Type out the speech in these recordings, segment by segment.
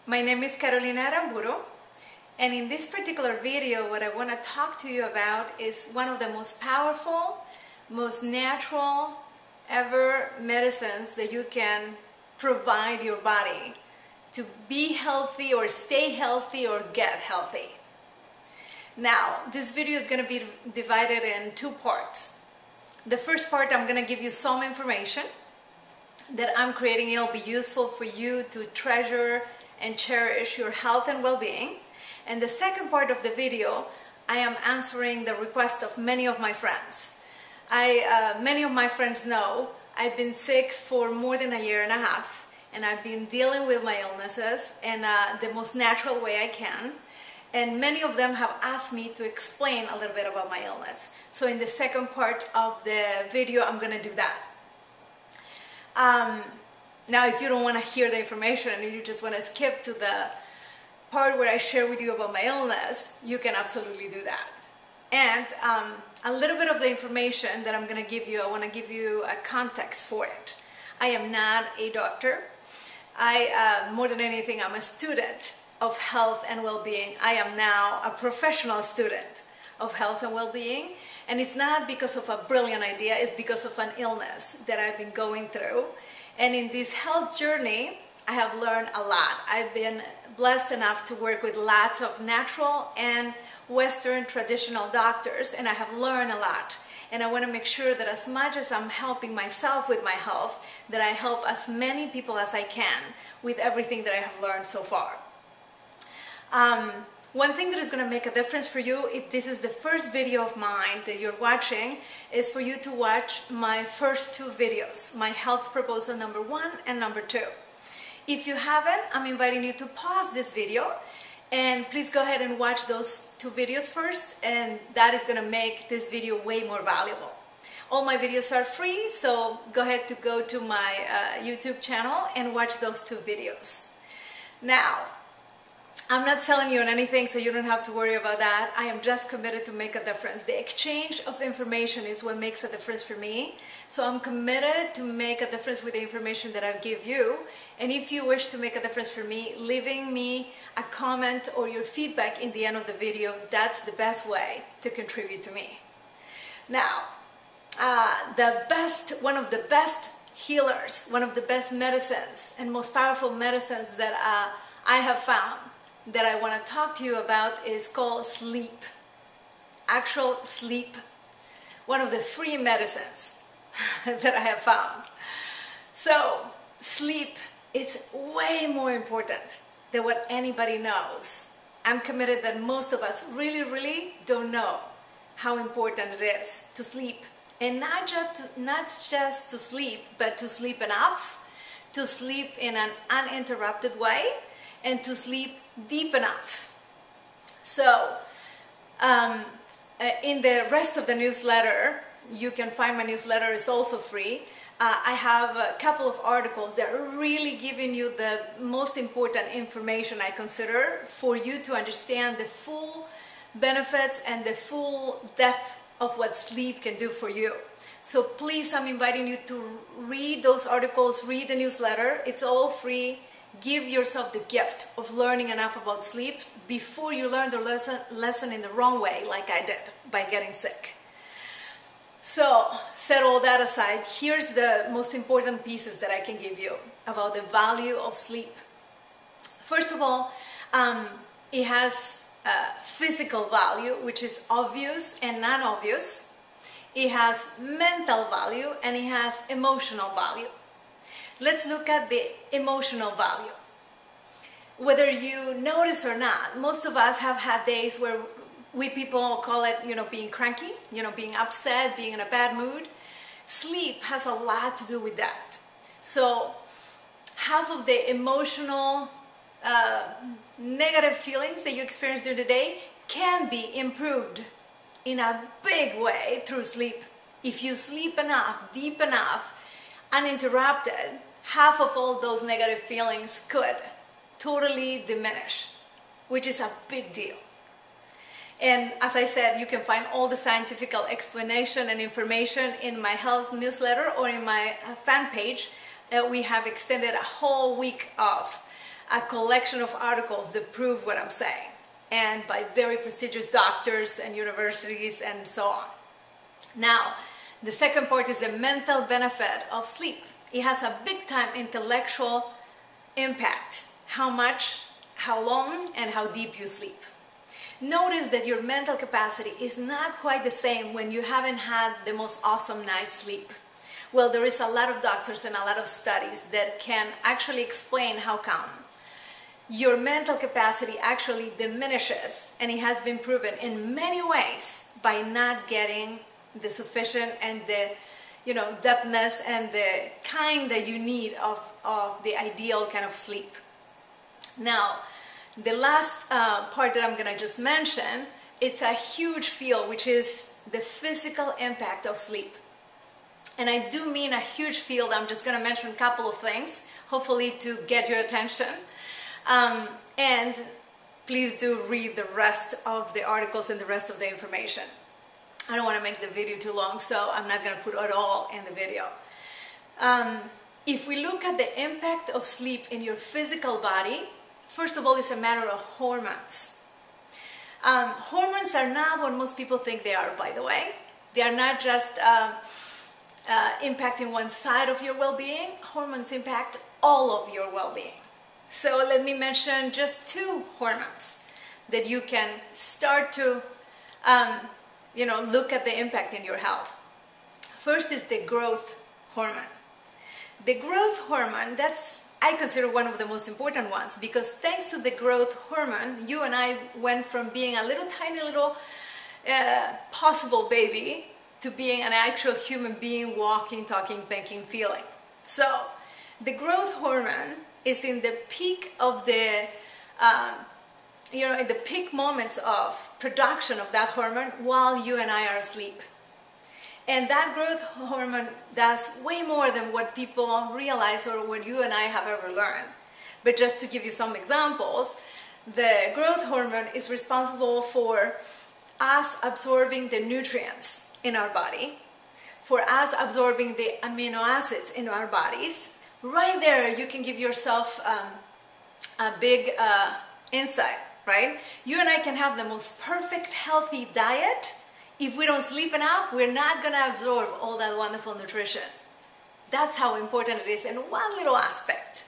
My name is Carolina Aramburu, and in this particular video what I want to talk to you about is one of the most powerful, most natural ever medicines that you can provide your body to be healthy or stay healthy or get healthy. Now, this video is going to be divided in two parts. The first part, I'm going to give you some information that I'm creating. It'll be useful for you to treasure and cherish your health and well-being. And the second part of the video, I am answering the request of many of my friends. Many of my friends know I've been sick for more than a year and a half, and I've been dealing with my illnesses in the most natural way I can. And many of them have asked me to explain a little bit about my illness. So in the second part of the video, I'm going to do that. Now, if you don't want to hear the information and you just want to skip to the part where I share with you about my illness, you can absolutely do that. And a little bit of the information that I'm going to give you, I want to give you a context for it. I am not a doctor. More than anything, I'm a student of health and well-being. I am now a professional student of health and well-being. And it's not because of a brilliant idea, it's because of an illness that I've been going through. And in this health journey, I have learned a lot. I've been blessed enough to work with lots of natural and Western traditional doctors, and I have learned a lot. And I want to make sure that as much as I'm helping myself with my health, that I help as many people as I can with everything that I have learned so far. One thing that is going to make a difference for you, if this is the first video of mine that you're watching, is for you to watch my first two videos, my health proposal number 1 and number 2. If you haven't, I'm inviting you to pause this video and please go ahead and watch those two videos first, and that is going to make this video way more valuable. All my videos are free, so go ahead to go to my YouTube channel and watch those two videos. Now, I'm not selling you on anything, so you don't have to worry about that. I am just committed to make a difference. The exchange of information is what makes a difference for me. So I'm committed to make a difference with the information that I give you. And if you wish to make a difference for me, leaving me a comment or your feedback in the end of the video, that's the best way to contribute to me. Now, one of the best healers, one of the best medicines and most powerful medicines that I have found that I want to talk to you about is called sleep. Actual sleep. One of the free medicines that I have found. So, sleep is way more important than what anybody knows. I'm committed that most of us really don't know how important it is to sleep. And not just to sleep, but to sleep enough, to sleep in an uninterrupted way, and to sleep deep enough. So, in the rest of the newsletter, you can find my newsletter is also free. I have a couple of articles that are really giving you the most important information I consider for you to understand the full benefits and the full depth of what sleep can do for you. So please, I'm inviting you to read those articles, read the newsletter. It's all free. Give yourself the gift of learning enough about sleep before you learn the lesson in the wrong way, like I did, by getting sick. So, set all that aside, here's the most important pieces that I can give you about the value of sleep. First of all, it has physical value, which is obvious and non-obvious. It has mental value, and it has emotional value. Let's look at the emotional value. Whether you notice or not, most of us have had days where we people call it, being cranky, being upset, being in a bad mood. Sleep has a lot to do with that. So half of the emotional negative feelings that you experience during the day can be improved in a big way through sleep. If you sleep enough, deep enough, uninterrupted, half of all those negative feelings could totally diminish, which is a big deal. And as I said, you can find all the scientific explanation and information in my health newsletter or in my fan page. We have extended a whole week of a collection of articles that prove what I'm saying, and by very prestigious doctors and universities and so on. Now, the second part is the mental benefit of sleep. It has a big time intellectual impact. How much, how long, and how deep you sleep. Notice that your mental capacity is not quite the same when you haven't had the most awesome night's sleep. Well, there is a lot of doctors and a lot of studies that can actually explain how come. Your mental capacity actually diminishes, and it has been proven in many ways, by not getting the sufficient and the depthness and the kind that you need of the ideal kind of sleep. Now, the last part that I'm going to just mention, it's a huge field, which is the physical impact of sleep. And I do mean a huge field. I'm just going to mention a couple of things, hopefully to get your attention. And please do read the rest of the articles and the rest of the information. I don't want to make the video too long, so I'm not going to put it all in the video. If we look at the impact of sleep in your physical body, first of all, it's a matter of hormones. Hormones are not what most people think they are, by the way. They are not just impacting one side of your well-being. Hormones impact all of your well-being. So let me mention just two hormones that you can start to look at the impact in your health. First is the growth hormone. The growth hormone, I consider one of the most important ones, because thanks to the growth hormone, you and I went from being a tiny little possible baby to being an actual human being, walking, talking, thinking, feeling. So the growth hormone is in the peak of in the peak moments of production of that hormone while you and I are asleep. And that growth hormone does way more than what people realize or what you and I have ever learned. But just to give you some examples, the growth hormone is responsible for us absorbing the nutrients in our body, for us absorbing the amino acids in our bodies. Right there, you can give yourself a big insight, right? You and I can have the most perfect healthy diet. If we don't sleep enough, we're not going to absorb all that wonderful nutrition. That's how important it is in one little aspect.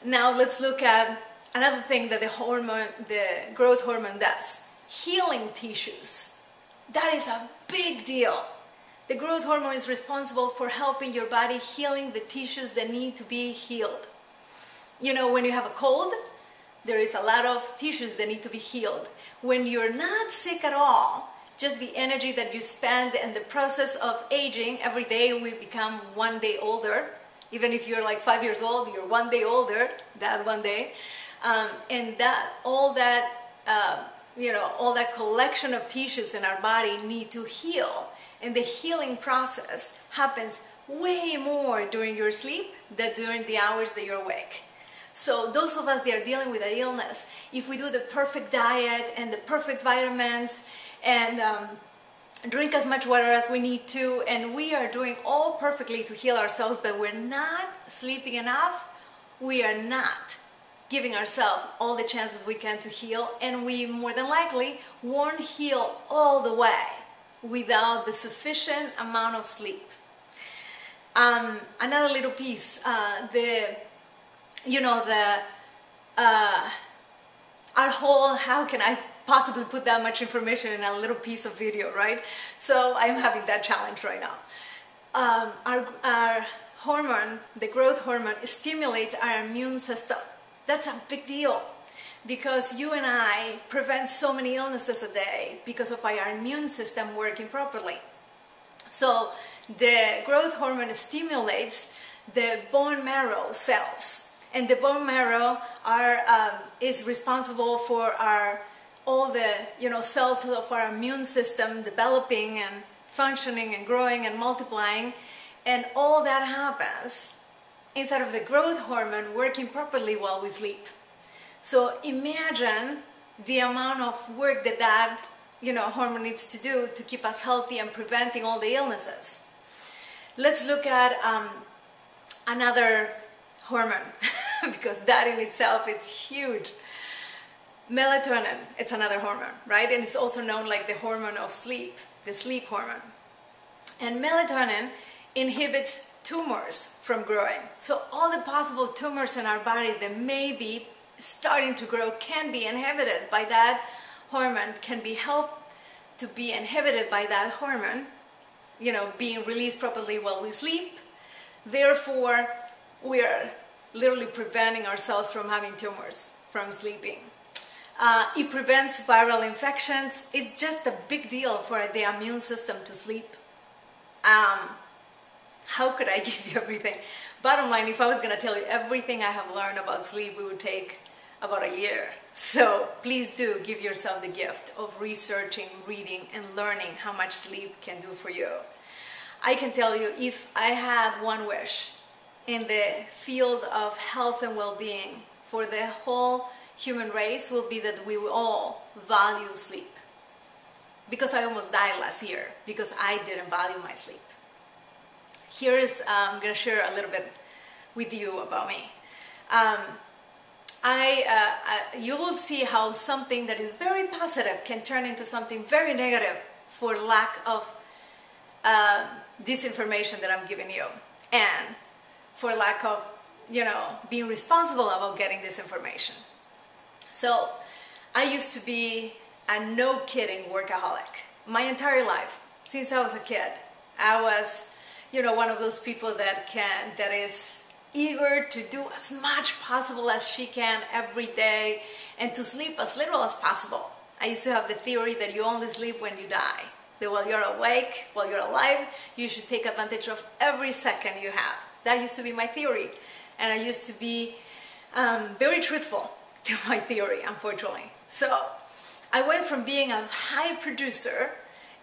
Now let's look at another thing that the growth hormone does. Healing tissues. That is a big deal. The growth hormone is responsible for helping your body healing the tissues that need to be healed. When you have a cold, there is a lot of tissues that need to be healed. When you're not sick at all, just the energy that you spend and the process of aging, every day we become 1 day older. Even if you're like 5 years old, you're 1 day older, that 1 day. And all that collection of tissues in our body need to heal. And the healing process happens way more during your sleep than during the hours that you're awake. So those of us that are dealing with an illness, if we do the perfect diet and the perfect vitamins and drink as much water as we need to, and we are doing all perfectly to heal ourselves, but we're not sleeping enough, we are not giving ourselves all the chances we can to heal, and we more than likely won't heal all the way without the sufficient amount of sleep. Another little piece, our whole, how can I possibly put that much information in a little piece of video, right? So I'm having that challenge right now. Our hormone, the growth hormone, stimulates our immune system. That's a big deal, because you and I prevent so many illnesses a day because of our immune system working properly. So the growth hormone stimulates the bone marrow cells. And the bone marrow is responsible for all the cells of our immune system developing and functioning and growing and multiplying, and all that happens inside of the growth hormone working properly while we sleep. So imagine the amount of work that hormone needs to do to keep us healthy and preventing all the illnesses. Let's look at another hormone, because that in itself is huge. Melatonin, it's another hormone, right? And it's also known like the hormone of sleep, the sleep hormone. And melatonin inhibits tumors from growing. So all the possible tumors in our body that may be starting to grow can be inhibited by that hormone, can be helped to be inhibited by that hormone, you know, being released properly while we sleep. Therefore, we are literally preventing ourselves from having tumors from sleeping. It prevents viral infections. It's just a big deal for the immune system to sleep. How could I give you everything? Bottom line, if I was going to tell you everything I have learned about sleep, it would take about a year. So please do give yourself the gift of researching, reading, and learning how much sleep can do for you. I can tell you, if I had one wish in the field of health and well-being for the whole human race, will be that we will all value sleep. Because I almost died last year because I didn't value my sleep. Here is, I'm going to share a little bit with you about me. You will see how something that is very positive can turn into something very negative for lack of this information that I'm giving you, and for lack of, you know, being responsible about getting this information. So I used to be a no kidding workaholic my entire life. Since I was a kid, I was, you know, one of those people that is eager to do as much possible as she can every day and to sleep as little as possible. I used to have the theory that you only sleep when you die. That while you're awake, while you're alive, you should take advantage of every second you have. That used to be my theory. And I used to be very truthful to my theory, unfortunately. So I went from being a high producer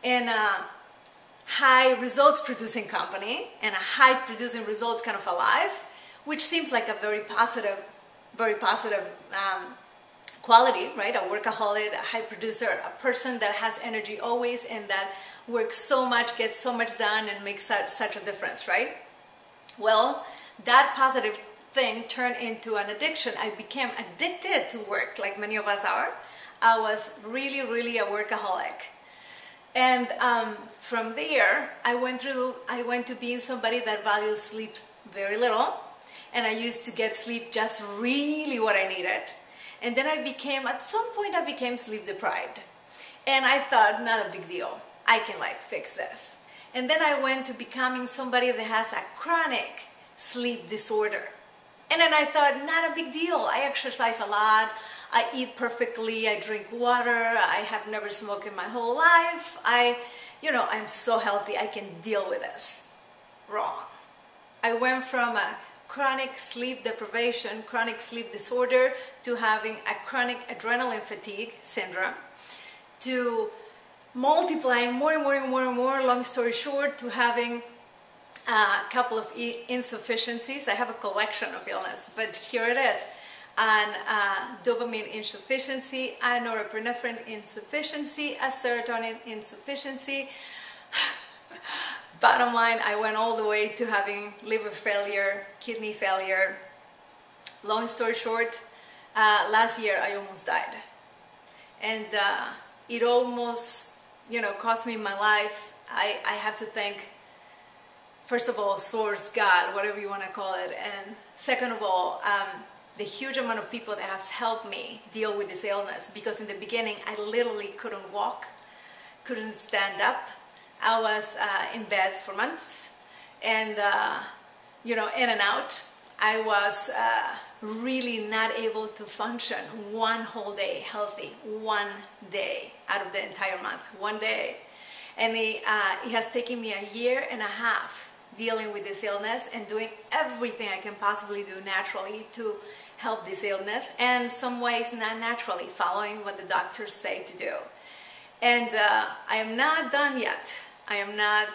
in a high results producing company and a high producing results kind of a life, which seems like a very positive quality, right? A workaholic, a high producer, a person that has energy always and that works so much, gets so much done, and makes such a difference, right? Well, that positive thing turned into an addiction. I became addicted to work, like many of us are. I was really a workaholic. And from there, I went to being somebody that values sleep very little. And I used to get sleep just really what I needed. And then at some point I became sleep deprived. And I thought, not a big deal. I can fix this. And then I went to becoming somebody that has a chronic sleep disorder. And then I thought, not a big deal. I exercise a lot. I eat perfectly. I drink water. I have never smoked in my whole life. I'm so healthy. I can deal with this. Wrong. I went from a chronic sleep deprivation, chronic sleep disorder, to having a chronic adrenaline fatigue syndrome, to multiplying more and more, long story short, to having a couple of insufficiencies. I have a collection of illness, but here it is. An dopamine insufficiency, a norepinephrine insufficiency, a serotonin insufficiency. Bottom line, I went all the way to having liver failure, kidney failure. Long story short, last year I almost died. And it almost, cost me my life. I have to thank, first of all, Source, God, whatever you want to call it. And second of all, the huge amount of people that have helped me deal with this illness. Because in the beginning, I literally couldn't walk, couldn't stand up. I was in bed for months, and in and out. I was really not able to function one whole day healthy, one day out of the entire month, one day. And it has taken me a year and a half dealing with this illness and doing everything I can possibly do naturally to help this illness, and some ways not naturally, following what the doctors say to do. And I am not done yet. I am not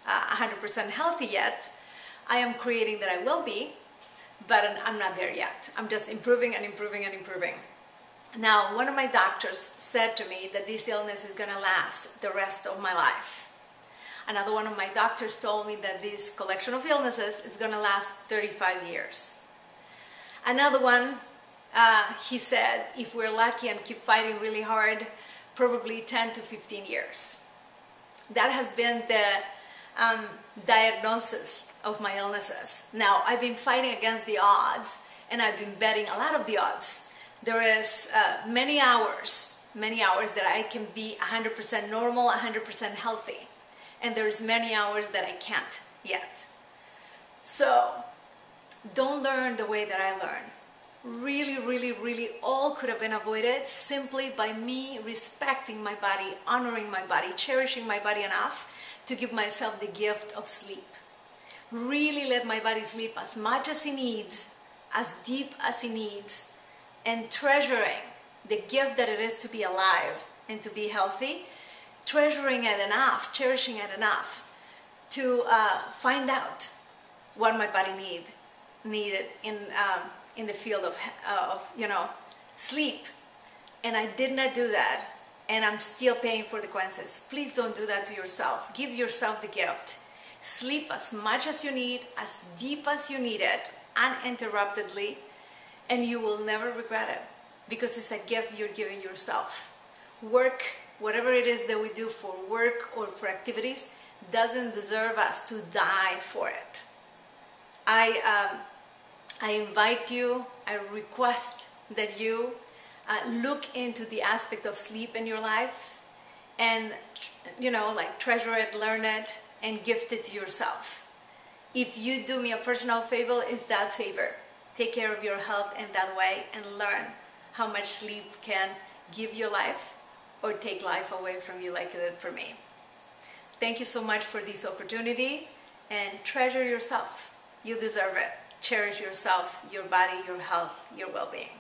100% healthy yet. I am creating that I will be, but I'm not there yet. I'm just improving and improving and improving. Now, one of my doctors said to me that this illness is going to last the rest of my life. Another one of my doctors told me that this collection of illnesses is going to last 35 years. Another one, he said, if we're lucky and keep fighting really hard, probably 10 to 15 years. That has been the diagnosis of my illnesses. Now, I've been fighting against the odds, and I've been betting a lot of the odds. There is many hours that I can be 100% normal, 100% healthy. And there's many hours that I can't yet. So, don't learn the way that I learn. Really, really, really all could have been avoided simply by me respecting my body, honoring my body, cherishing my body enough to give myself the gift of sleep. Really let my body sleep as much as it needs, as deep as it needs, and treasuring the gift that it is to be alive and to be healthy, treasuring it enough, cherishing it enough to find out what my body needed in the field of sleep. And I did not do that, and I'm still paying for the consequences. Please don't do that to yourself. Give yourself the gift. Sleep as much as you need, as deep as you need it, uninterruptedly, and you will never regret it, because it's a gift you're giving yourself. Work, whatever it is that we do for work or for activities, doesn't deserve us to die for it. I invite you, I request that you look into the aspect of sleep in your life and, treasure it, learn it, and gift it to yourself. If you do me a personal favor, it's that favor. Take care of your health in that way and learn how much sleep can give you life or take life away from you like it did for me. Thank you so much for this opportunity, and treasure yourself. You deserve it. Cherish yourself, your body, your health, your well-being.